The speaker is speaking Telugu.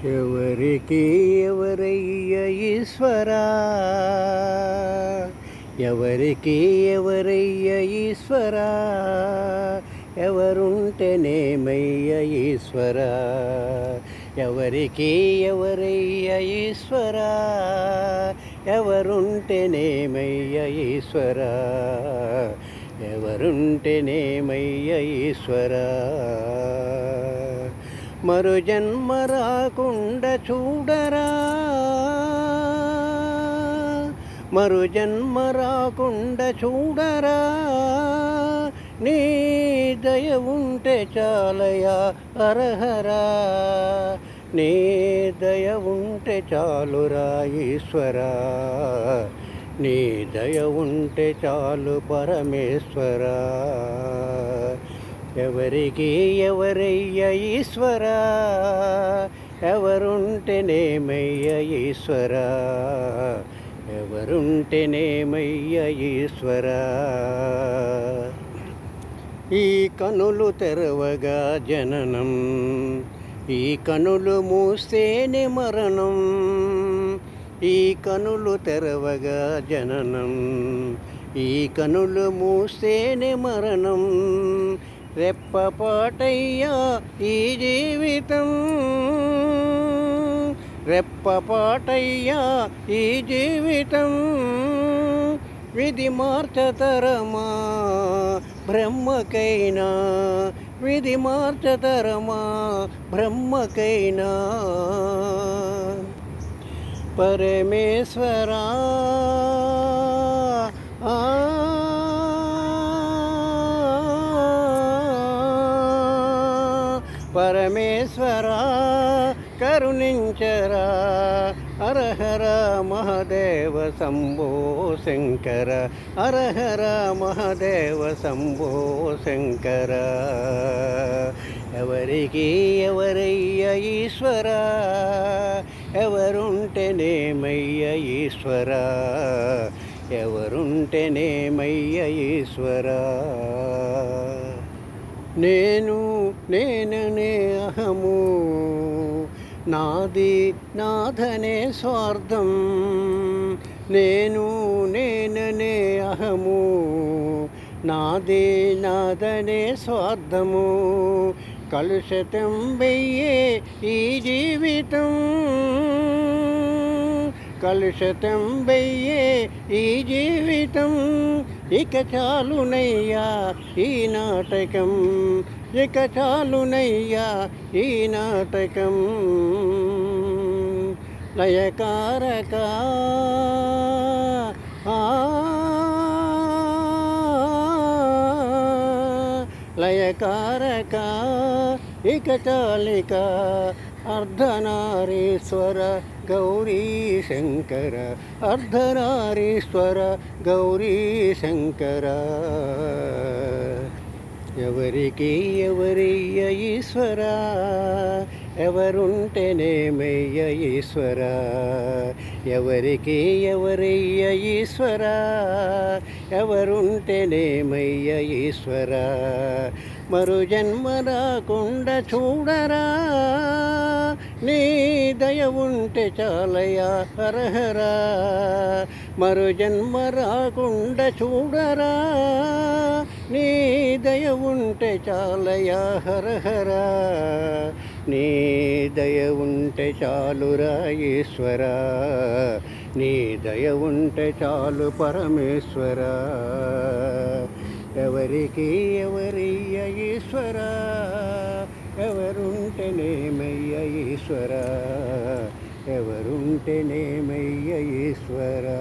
ఎవరికి ఎవరయ్య ఈశ్వరా, ఎవరికి ఎవరయ్య ఈశ్వరా, ఎవరుంటేనేమయ్య ఈశ్వరా, ఎవరికి ఎవరయ్య ఈశ్వరా, ఎవరుంటేనేమయ్య ఈశ్వరా, ఎవరుంటేనేమయ్య ఈశ్వరా. మరు జన్మ రాకుండా చూడరా, మరు జన్మ రాకుండా చూడరా, నీ దయ ఉంటే చాలయా హరహరా, నీ దయ ఉంటే చాలురా ఈశ్వరా, నీ దయ ఉంటే చాలు పరమేశ్వరా. ఎవరికి ఎవరయ్య ఈశ్వరా, ఎవరుంటేనేమయ్య ఈశ్వరా, ఎవరుంటేనేమయ్య ఈశ్వరా. ఈ కనులు తెరవగా జననం, ఈ కనులు మూస్తేనే మరణం, ఈ కనులు తెరవగా జననం, ఈ కనులు మూస్తేనే మరణం. రెప్పపాటయ్యా ఈ జీవితం, రెప్పపాటయ్యా ఈ జీవితం, విధి మార్చతరమా బ్రహ్మకైనా, విధి మార్చతరమా బ్రహ్మకైనా. పరమేశ్వరా పరమేశ్వరా కరుణించరా, హరహర మహదేవ శంభో శంకర, హరహర మహదేవ శంభో శంకర. ఎవరికి ఎవరయ్య ఈశ్వరా, ఎవరుంటేనేమయ్య ఈశ్వరా, ఎవరుంటేనేమయ్య ఈశ్వరా. నేను నేననే అహము, నాది నాథనే స్వార్థం, నేను నేననే అహము, నాది నాదనే స్వార్థము. కలుషితం వెయ్యే ఈ జీవితం, కలుషితం వెయ్యే ఈ జీవితం. ఇక చాలునయ్యా ఈ నాటకం, ఇక చాలునయ్యా ఈ నాటకం. లయకారక లయకారక ఇక చాలిక. అర్ధనారీశ్వర గౌరీ శంకర, అర్ధనారీశ్వర గౌరీ శంకర. ఎవరికి ఎవరయ్య ఈశ్వరా, ఎవరుంటేనేమయ్య ఈశ్వరా, ఎవరికి ఎవరయ్య ఈశ్వరా, ఎవరుంటేనేమయ్య ఈశ్వరా. మరు జన్మ రాకుండా చూడరా, నీ దయ ఉంటే చాలయా హరహరా, మరు జన్మ రాకుండా చూడరా, నీ దయ ఉంటే చాలయా హరహరా, నీ దయ ఉంటే చాలురా ఈశ్వరా, నీ దయ ఉంటే చాలు పరమేశ్వరా. ఎవరికి ఎవరయ్య ఈశ్వరా, ఎవరుంటేనేమయ్య ఈశ్వరా, ఎవరుంటేనేమయ్య ఈశ్వరా.